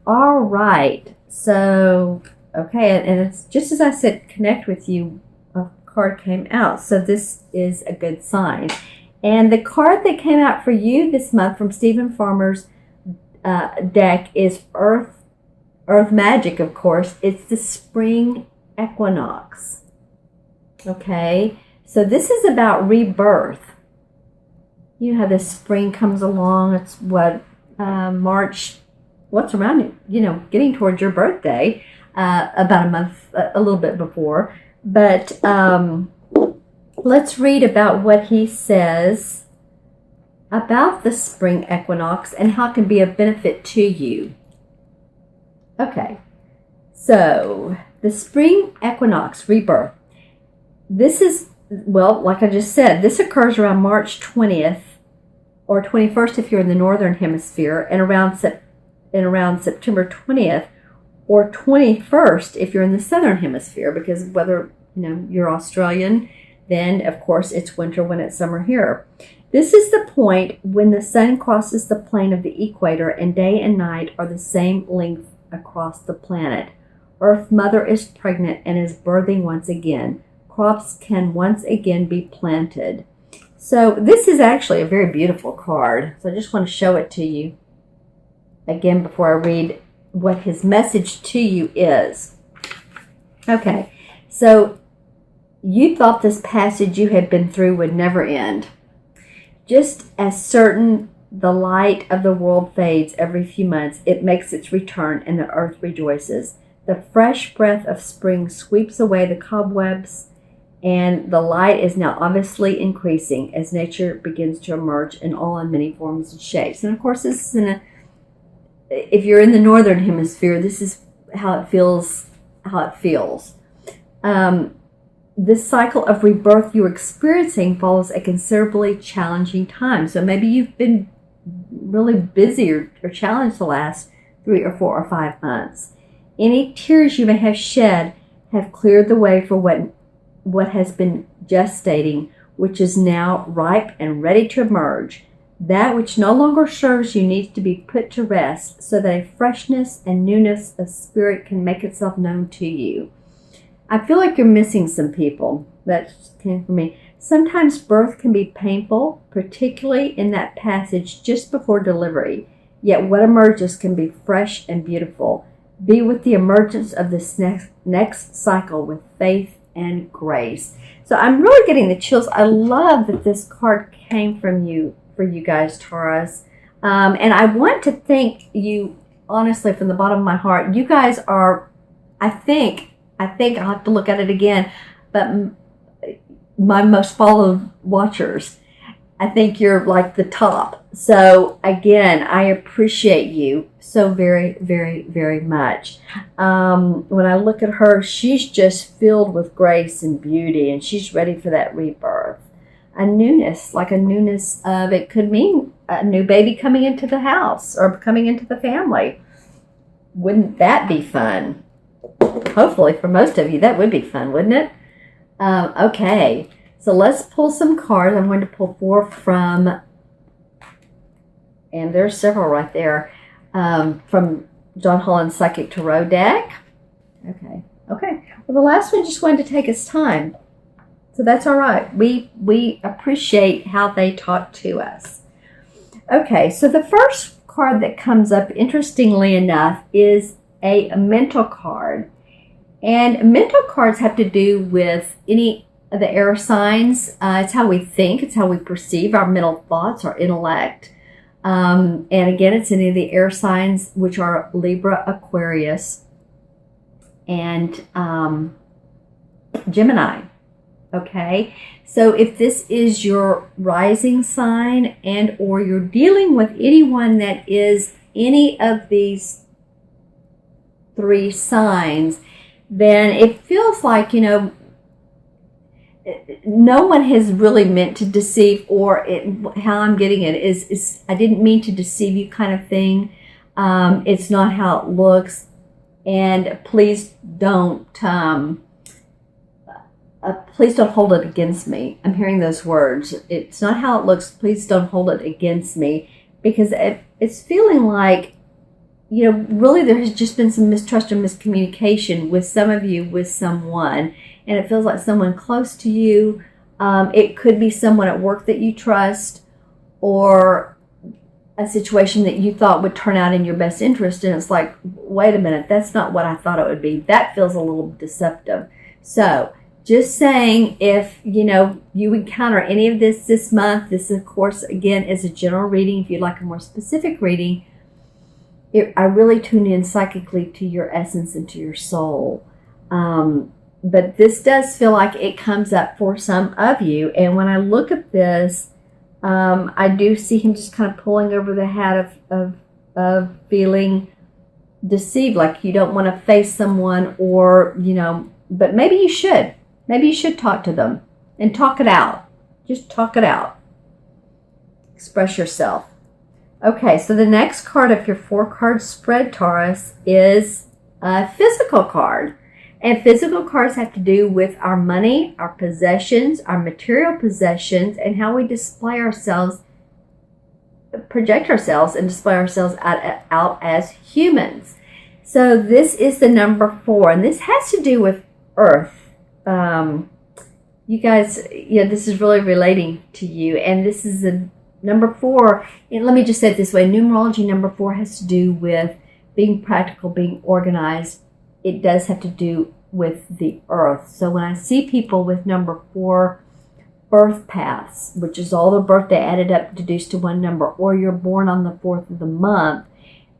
All right. So, okay, and it's just as I said, connect with you, a card came out. So this is a good sign. And the card that came out for you this month from Stephen Farmer's deck is Earth Magic, of course. It's the spring equinox. Okay, so this is about rebirth. You know how this spring comes along. It's what, March, what's around it, getting towards your birthday, about a month, a little bit before. But let's read about what he says about the spring equinox and how it can be of benefit to you. Okay, so the spring equinox, rebirth. This is, well, like I just said, this occurs around March 20th or 21st if you're in the northern hemisphere, and around September 20th or 21st if you're in the southern hemisphere, because whether you're Australian, then of course it's winter when it's summer here. This is the point when the sun crosses the plane of the equator and day and night are the same length across the planet. Earth Mother is pregnant and is birthing once again. Crops can once again be planted. So this is actually a very beautiful card. So I just want to show it to you again before I read what his message to you is. Okay, so you thought this passage you had been through would never end. Just as certain the light of the world fades every few months, it makes its return and the earth rejoices. The fresh breath of spring sweeps away the cobwebs, and the light is now obviously increasing as nature begins to emerge in all and many forms and shapes. And of course, this is if you're in the northern hemisphere, this is how it feels. This cycle of rebirth you're experiencing follows a considerably challenging time. So maybe you've been really busy or challenged the last 3 or 4 or 5 months. Any tears you may have shed have cleared the way for what has been gestating, which is now ripe and ready to emerge. That which no longer serves you needs to be put to rest so that a freshness and newness of spirit can make itself known to you. I feel like you're missing some people. That came from me. Sometimes birth can be painful, particularly in that passage just before delivery. Yet what emerges can be fresh and beautiful. Be with the emergence of this next cycle with faith and grace. So I'm really getting the chills. I love that this card came from you, for you guys, Taurus. And I want to thank you, honestly, from the bottom of my heart. You guys are, I think I'll have to look at it again, but my most followed watchers. I think you're like the top. So again, I appreciate you so very, very, very much. When I look at her, she's just filled with grace and beauty, and she's ready for that rebirth. A newness, like a newness of, it could mean a new baby coming into the house or coming into the family. Wouldn't that be fun? Hopefully for most of you, that would be fun, wouldn't it? Okay, so let's pull some cards. I'm going to pull 4 from, and there's several right there, from John Holland's Psychic Tarot deck. Okay. Well, the last one just wanted to take its time. So that's all right. We appreciate how they talk to us. Okay, so the first card that comes up, interestingly enough, is a mental card. And mental cards have to do with any of the air signs. It's how we think. It's how we perceive our mental thoughts, our intellect. And again, it's any of the air signs, which are Libra, Aquarius, and Gemini. Okay, so if this is your rising sign and or you're dealing with anyone that is any of these 3 signs, then it feels like, no one has really meant to deceive, or how I'm getting it is I didn't mean to deceive you kind of thing. It's not how it looks, and please don't hold it against me. I'm hearing those words. It's not how it looks. Please don't hold it against me, because it's feeling like really there has just been some mistrust or miscommunication with some of you with someone, and it feels like someone close to you. It could be someone at work that you trust, or a situation that you thought would turn out in your best interest, and it's like, wait a minute, that's not what I thought it would be. That feels a little deceptive. So just saying, if you encounter any of this month, this of course again is a general reading. If you'd like a more specific reading, I really tune in psychically to your essence and to your soul. But this does feel like it comes up for some of you, and when I look at this, I do see him just kind of pulling over the hat of feeling deceived, like you don't want to face someone, or but maybe you should. Maybe you should talk to them and talk it out. Just talk it out. Express yourself. Okay, so the next card of your 4-card spread, Taurus, is a physical card. And physical cards have to do with our money, our possessions, our material possessions, and how we display ourselves, project ourselves, and display ourselves out as humans. So this is the number 4, and this has to do with Earth. You guys, this is really relating to you, and this is the number 4. And let me just say it this way: numerology number 4 has to do with being practical, being organized. It does have to do with the earth. So when I see people with number 4 birth paths, which is all the birthday added up deduced to one number, or you're born on the 4th of the month,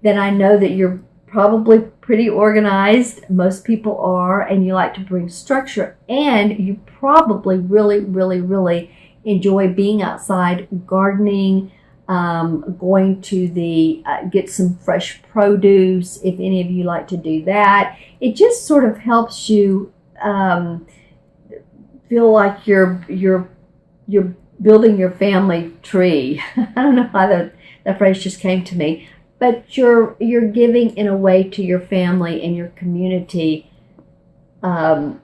then I know that you're probably pretty organized. Most people are, and you like to bring structure, and you probably really, really, really enjoy being outside, gardening, going to get some fresh produce, if any of you like to do that. It just sort of helps you feel like you're building your family tree. I don't know why that phrase just came to me, but you're giving in a way to your family and your community. And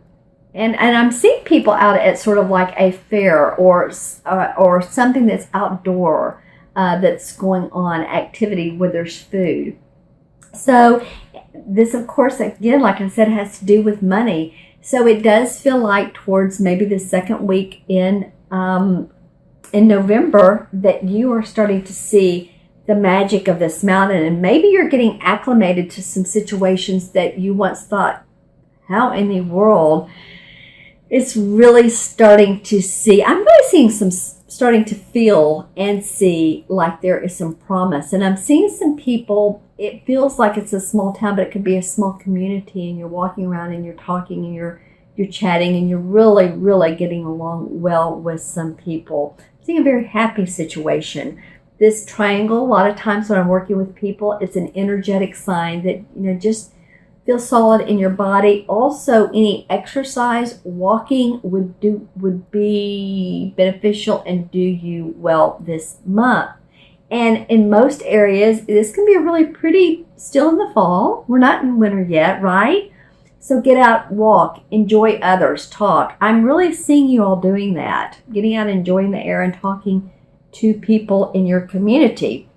I'm seeing people out at sort of like a fair or something that's outdoor. That's going on, activity where there's food. So this, of course, again, like I said, has to do with money. So it does feel like towards maybe the second week in November that you are starting to see the magic of this mountain, and maybe you're getting acclimated to some situations that you once thought, how in the world? It's really starting to see. I'm really seeing starting to feel and see like there is some promise. And I'm seeing some people, it feels like it's a small town, but it could be a small community, and you're walking around and you're talking and you're chatting, and you're really, really getting along well with some people. I'm seeing a very happy situation. This triangle, a lot of times when I'm working with people, it's an energetic sign that, just feel solid in your body. Also, any exercise, walking would be beneficial and do you well this month. And in most areas, this can be a really pretty, still in the fall. We're not in winter yet, right? So get out, walk, enjoy others, talk. I'm really seeing you all doing that, getting out, enjoying the air, and talking to people in your community.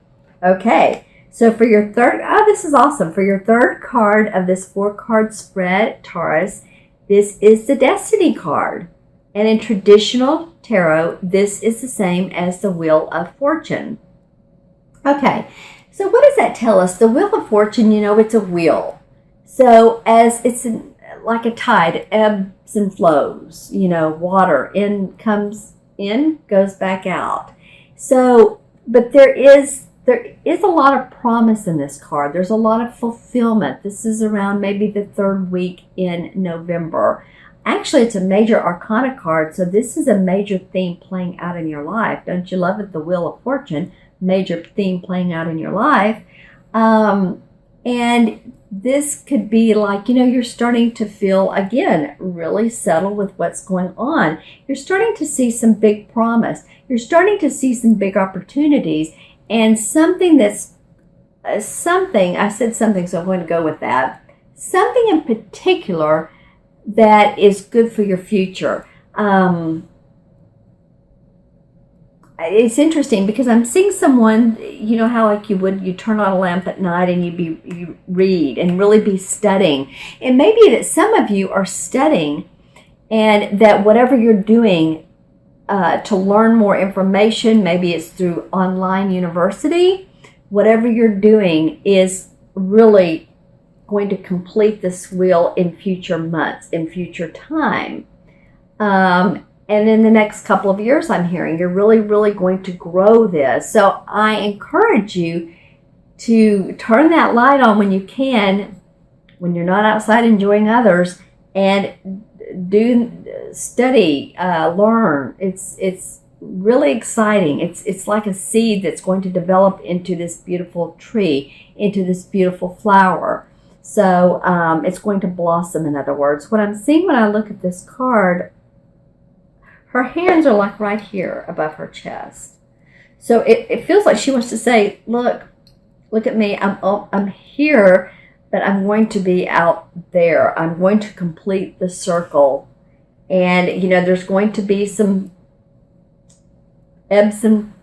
Okay. So for your this is awesome. For your third card of this 4-card spread, Taurus, this is the Destiny card. And in traditional tarot, this is the same as the Wheel of Fortune. Okay, so what does that tell us? The Wheel of Fortune, it's a wheel. So as it's like a tide, it ebbs and flows, water comes in, goes back out. So, but there is a lot of promise in this card. There's a lot of fulfillment. This is around maybe the 3rd week in November. Actually, it's a major arcana card, so this is a major theme playing out in your life. Don't you love it? The Wheel of Fortune, major theme playing out in your life. And this could be like, you're starting to feel, again, really settled with what's going on. You're starting to see some big promise. You're starting to see some big opportunities. And something I said something, so I'm going to go with that. Something in particular that is good for your future. it's interesting because I'm seeing someone, you know how like you turn on a lamp at night and you read and really be studying. And maybe that some of you are studying, and that whatever you're doing to learn more information, maybe it's through online university, whatever you're doing is really going to complete this wheel in future months, in future time. And in the next couple of years, I'm hearing you're really, really going to grow this. So I encourage you to turn that light on when you can, when you're not outside enjoying others, and study, learn. It's really exciting. It's like a seed that's going to develop into this beautiful tree, into this beautiful flower. So it's going to blossom, in other words. What I'm seeing when I look at this card, her hands are like right here above her chest. So it feels like she wants to say, look at me. I'm here, but I'm going to be out there. I'm going to complete the circle. And, you know, there's going to be some ebbs and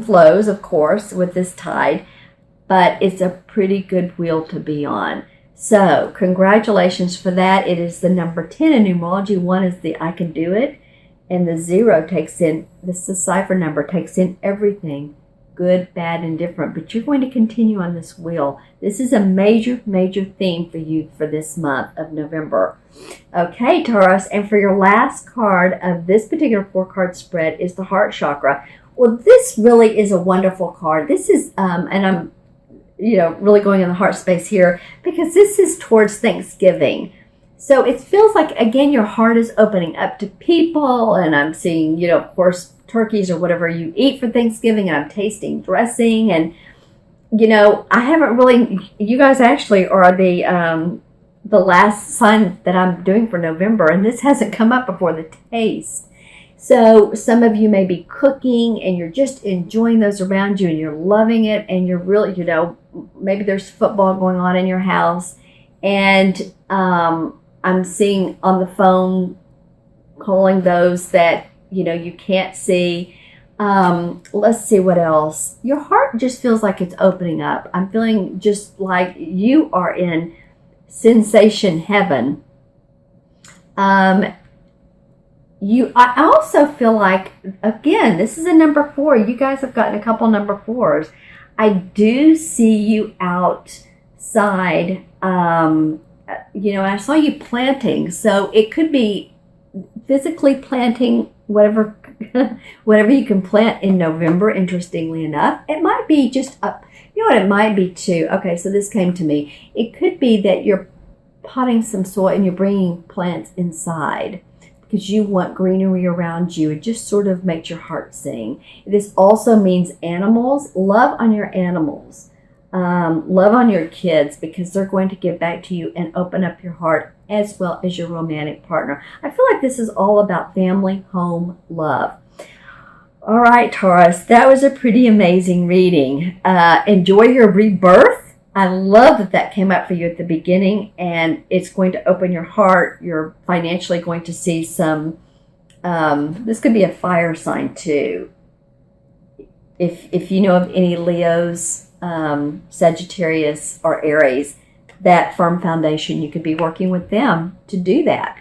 flows, of course, with this tide, but it's a pretty good wheel to be on. So congratulations for that. It is the number 10 in numerology. 1 is the I can do it. And the 0 takes in, this is the cipher number, takes in everything, good, bad, and different. But you're going to continue on this wheel. This is a major, major theme for you for this month of November. Okay, Taurus, and for your last card of this particular 4-card spread is the heart chakra. Well, this really is a wonderful card. This is, and I'm really going in the heart space here because this is towards Thanksgiving. So it feels like, again, your heart is opening up to people, and I'm seeing, of course, turkeys or whatever you eat for Thanksgiving, and I'm tasting dressing, and, I haven't really, you guys actually are the last sign that I'm doing for November, and this hasn't come up before, the taste. So some of you may be cooking and you're just enjoying those around you and you're loving it, and you're really, maybe there's football going on in your house, and I'm seeing on the phone calling those that, you can't see. Let's see what else. Your heart just feels like it's opening up. I'm feeling just like you are in sensation heaven. I also feel like, again, this is a number 4. You guys have gotten a couple number 4s. I do see you outside, I saw you planting. So it could be physically planting whatever you can plant in November, interestingly enough. It might be just up. You know what it might be too? Okay, so this came to me. It could be that you're potting some soil and you're bringing plants inside because you want greenery around you. It just sort of makes your heart sing. This also means animals. Love on your animals. Love on your kids, because they're going to give back to you and open up your heart, as well as your romantic partner. I feel like this is all about family, home, love. All right, Taurus, that was a pretty amazing reading. Enjoy your rebirth. I love that came up for you at the beginning, and it's going to open your heart. You're financially going to see some, this could be a fire sign too. If you know of any Leos, Sagittarius, or Aries, that firm foundation, you could be working with them to do that.